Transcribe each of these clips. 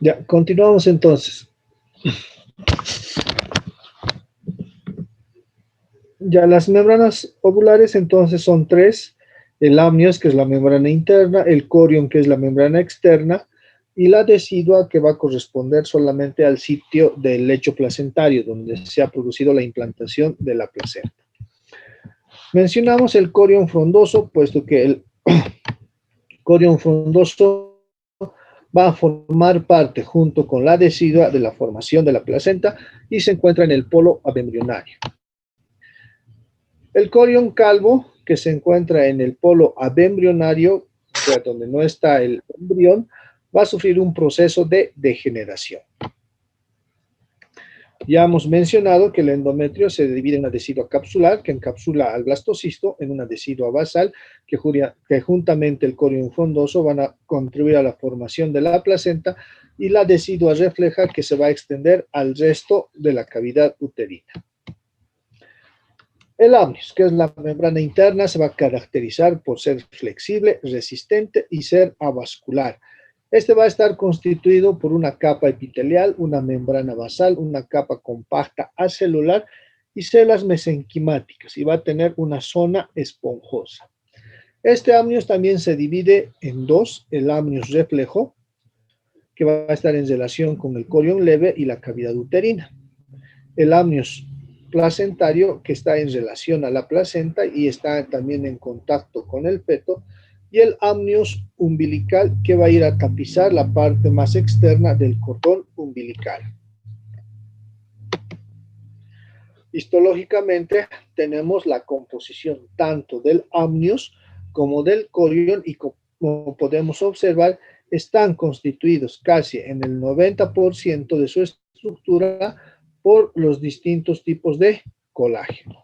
Ya, continuamos entonces. Ya, las membranas ovulares entonces son tres: el amnios, que es la membrana interna, el corion, que es la membrana externa, y la decidua, que va a corresponder solamente al sitio del lecho placentario, donde se ha producido la implantación de la placenta. Mencionamos el corion frondoso, puesto que el corion frondoso va a formar parte, junto con la decidua, de la formación de la placenta y se encuentra en el polo abembrionario. El corion calvo, que se encuentra en el polo abembrionario, o sea, donde no está el embrión, va a sufrir un proceso de degeneración. Ya hemos mencionado que el endometrio se divide en una decidua capsular, que encapsula al blastocisto, en una decidua basal, que juntamente el corion frondoso van a contribuir a la formación de la placenta, y la decidua refleja, que se va a extender al resto de la cavidad uterina. El amnios, que es la membrana interna, se va a caracterizar por ser flexible, resistente y ser avascular. Este va a estar constituido por una capa epitelial, una membrana basal, una capa compacta acelular y células mesenquimáticas, y va a tener una zona esponjosa. Este amnios también se divide en dos: el amnios reflejo, que va a estar en relación con el corion leve y la cavidad uterina; el amnios placentario, que está en relación a la placenta y está también en contacto con el feto; y el amnios umbilical, que va a ir a tapizar la parte más externa del cordón umbilical. Histológicamente tenemos la composición tanto del amnios como del corion, y como podemos observar, están constituidos casi en el 90% de su estructura por los distintos tipos de colágeno.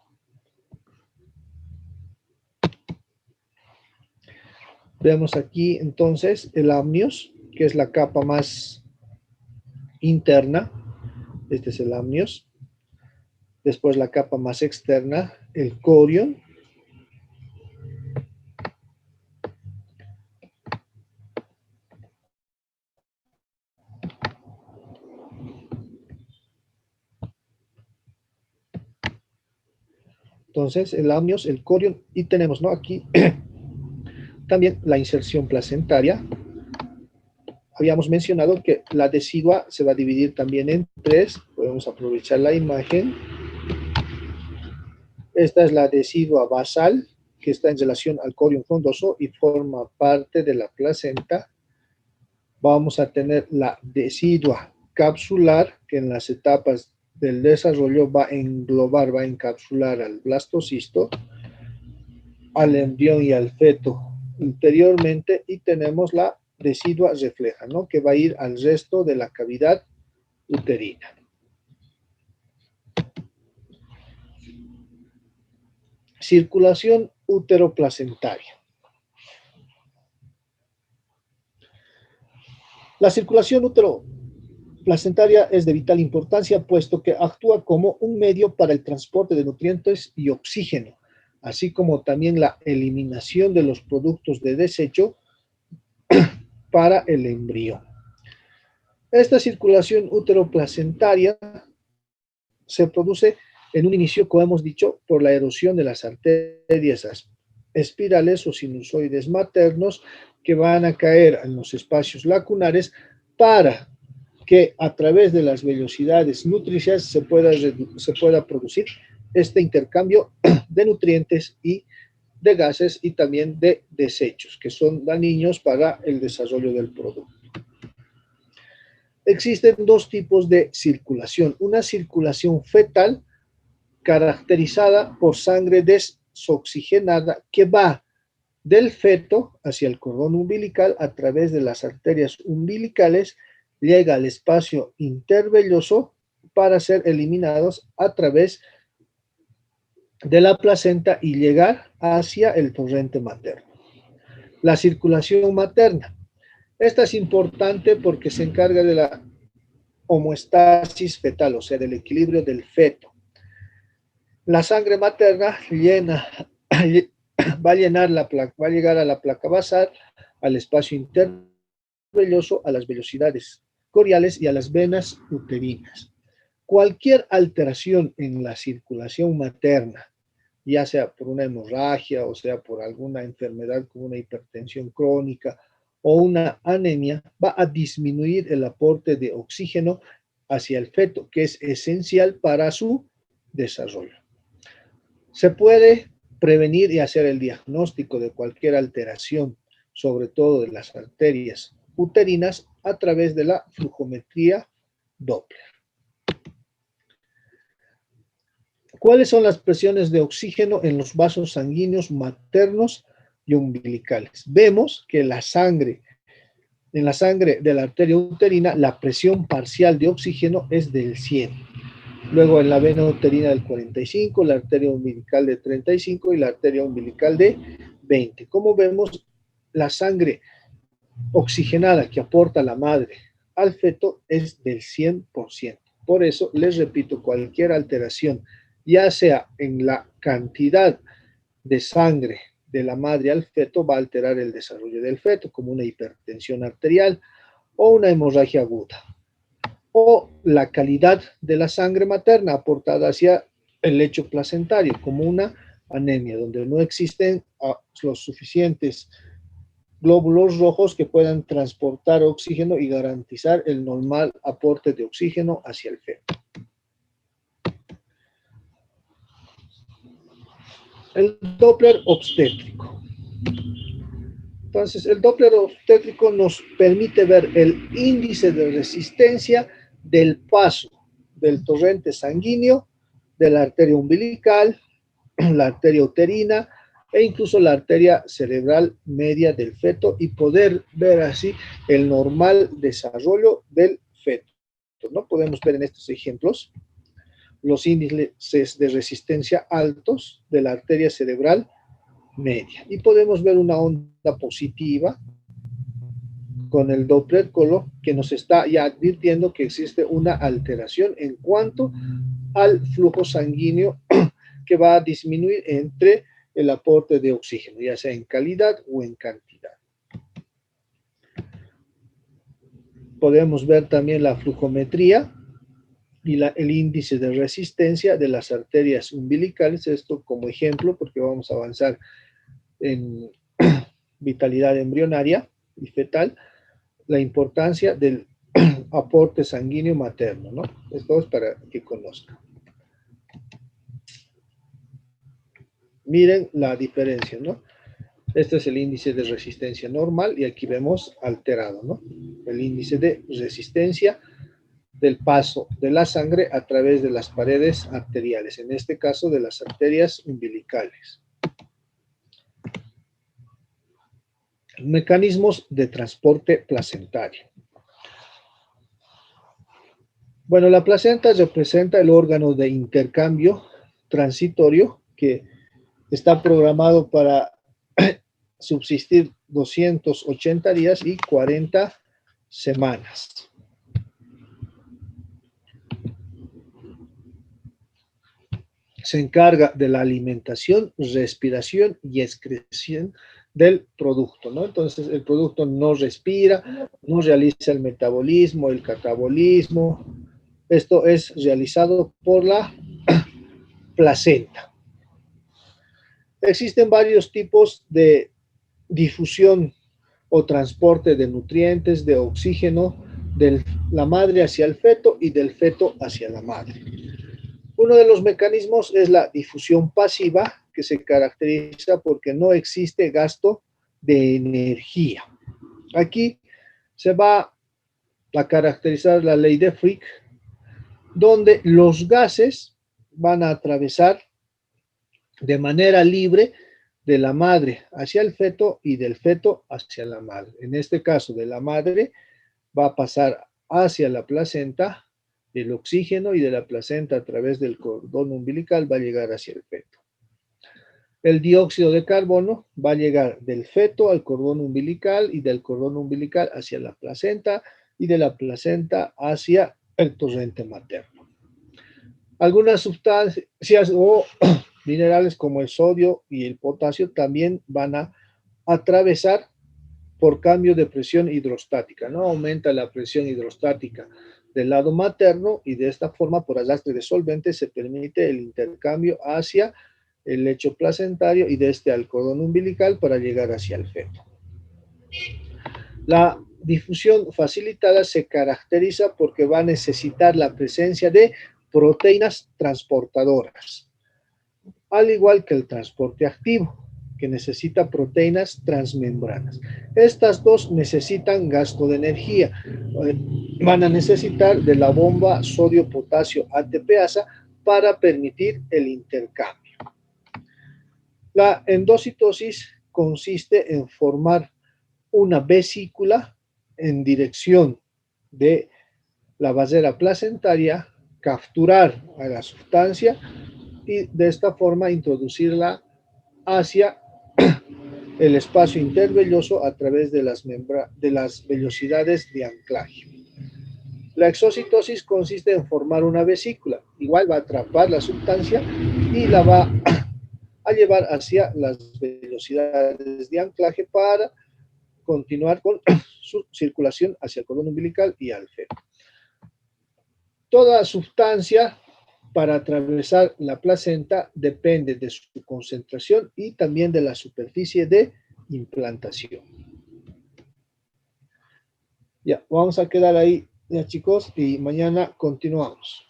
Vemos aquí entonces el amnios, que es la capa más interna. Este es el amnios. Después la capa más externa, el corion. Entonces el amnios, el corion, y tenemos, ¿no?, aquí también la inserción placentaria. Habíamos mencionado que la decidua se va a dividir también en tres. Podemos aprovechar la imagen. Esta es la decidua basal, que está en relación al corion frondoso y forma parte de la placenta. Vamos a tener la decidua capsular, que en las etapas del desarrollo va a englobar, va a encapsular al blastocisto, al embrión y al feto ulteriormente, y tenemos la decidua refleja, ¿no?, que va a ir al resto de la cavidad uterina. Circulación uteroplacentaria. La circulación uteroplacentaria es de vital importancia, puesto que actúa como un medio para el transporte de nutrientes y oxígeno, así como también la eliminación de los productos de desecho para el embrión. Esta circulación uteroplacentaria se produce en un inicio, como hemos dicho, por la erosión de las arterias espirales o sinusoides maternos, que van a caer en los espacios lacunares, para que a través de las vellosidades nutricias se pueda producir este intercambio de nutrientes y de gases, y también de desechos, que son dañinos para el desarrollo del producto. Existen dos tipos de circulación: una circulación fetal, caracterizada por sangre desoxigenada, que va del feto hacia el cordón umbilical a través de las arterias umbilicales, llega al espacio intervelloso para ser eliminados a través de la placenta y llegar hacia el torrente materno. La circulación materna. Esta es importante porque se encarga de la homeostasis fetal, o sea, del equilibrio del feto. La sangre materna va a llegar a la placa basal, al espacio intervelloso, a las velocidades coriales y a las venas uterinas. Cualquier alteración en la circulación materna, ya sea por una hemorragia o sea por alguna enfermedad como una hipertensión crónica o una anemia, va a disminuir el aporte de oxígeno hacia el feto, que es esencial para su desarrollo. Se puede prevenir y hacer el diagnóstico de cualquier alteración, sobre todo de las arterias uterinas, a través de la flujometría Doppler. ¿Cuáles son las presiones de oxígeno en los vasos sanguíneos maternos y umbilicales? Vemos que en la sangre de la arteria uterina, la presión parcial de oxígeno es del 100. Luego en la vena uterina del 45, la arteria umbilical de 35 y la arteria umbilical de 20. Como vemos, la sangre oxigenada que aporta la madre al feto es del 100%. Por eso, les repito, cualquier alteración, ya sea en la cantidad de sangre de la madre al feto, va a alterar el desarrollo del feto, como una hipertensión arterial o una hemorragia aguda. O la calidad de la sangre materna aportada hacia el lecho placentario, como una anemia, donde no existen los suficientes glóbulos rojos que puedan transportar oxígeno y garantizar el normal aporte de oxígeno hacia el feto. El Doppler obstétrico. Entonces, el Doppler obstétrico nos permite ver el índice de resistencia del paso del torrente sanguíneo de la arteria umbilical, la arteria uterina e incluso la arteria cerebral media del feto y poder ver así el normal desarrollo del feto, ¿no? Podemos ver en estos ejemplos los índices de resistencia altos de la arteria cerebral media. Y podemos ver una onda positiva con el Doppler que nos está ya advirtiendo que existe una alteración en cuanto al flujo sanguíneo que va a disminuir entre el aporte de oxígeno, ya sea en calidad o en cantidad. Podemos ver también la flujometría y el índice de resistencia de las arterias umbilicales, esto como ejemplo, porque vamos a avanzar en vitalidad embrionaria y fetal, la importancia del aporte sanguíneo materno, ¿no? Esto es para que conozcan. Miren la diferencia, ¿no? Este es el índice de resistencia normal y aquí vemos alterado, ¿no? El índice de resistencia del paso de la sangre a través de las paredes arteriales, en este caso de las arterias umbilicales. Mecanismos de transporte placentario. Bueno, la placenta representa el órgano de intercambio transitorio que está programado para subsistir 280 días y 40 semanas. Se encarga de la alimentación, respiración y excreción del producto, ¿no? Entonces, el producto no respira, no realiza el metabolismo, el catabolismo. Esto es realizado por la placenta. Existen varios tipos de difusión o transporte de nutrientes, de oxígeno, de la madre hacia el feto y del feto hacia la madre. Uno de los mecanismos es la difusión pasiva, que se caracteriza porque no existe gasto de energía. Aquí se va a caracterizar la ley de Fick, donde los gases van a atravesar de manera libre de la madre hacia el feto y del feto hacia la madre. En este caso, de la madre va a pasar hacia la placenta el oxígeno y de la placenta a través del cordón umbilical va a llegar hacia el feto. El dióxido de carbono va a llegar del feto al cordón umbilical y del cordón umbilical hacia la placenta y de la placenta hacia el torrente materno. Algunas sustancias o minerales como el sodio y el potasio también van a atravesar por cambio de presión hidrostática, ¿no? Aumenta la presión hidrostática del lado materno y de esta forma, por arrastre de solvente, se permite el intercambio hacia el lecho placentario y de este al cordón umbilical para llegar hacia el feto. La difusión facilitada se caracteriza porque va a necesitar la presencia de proteínas transportadoras, al igual que el transporte activo, que necesita proteínas transmembranas. Estas dos necesitan gasto de energía. Van a necesitar de la bomba sodio-potasio ATPasa para permitir el intercambio. La endocitosis consiste en formar una vesícula en dirección de la barrera placentaria, capturar a la sustancia y de esta forma introducirla hacia el espacio intervelloso a través de las vellosidades de anclaje. La exocitosis consiste en formar una vesícula, igual va a atrapar la sustancia y la va a llevar hacia las velocidades de anclaje para continuar con su circulación hacia el cordón umbilical y al feto. Toda sustancia para atravesar la placenta depende de su concentración y también de la superficie de implantación. Ya, vamos a quedar ahí, ya chicos, y mañana continuamos.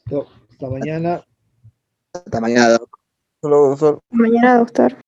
Hasta mañana. Hasta mañana. Hasta luego, doctor. Mañana, doctor.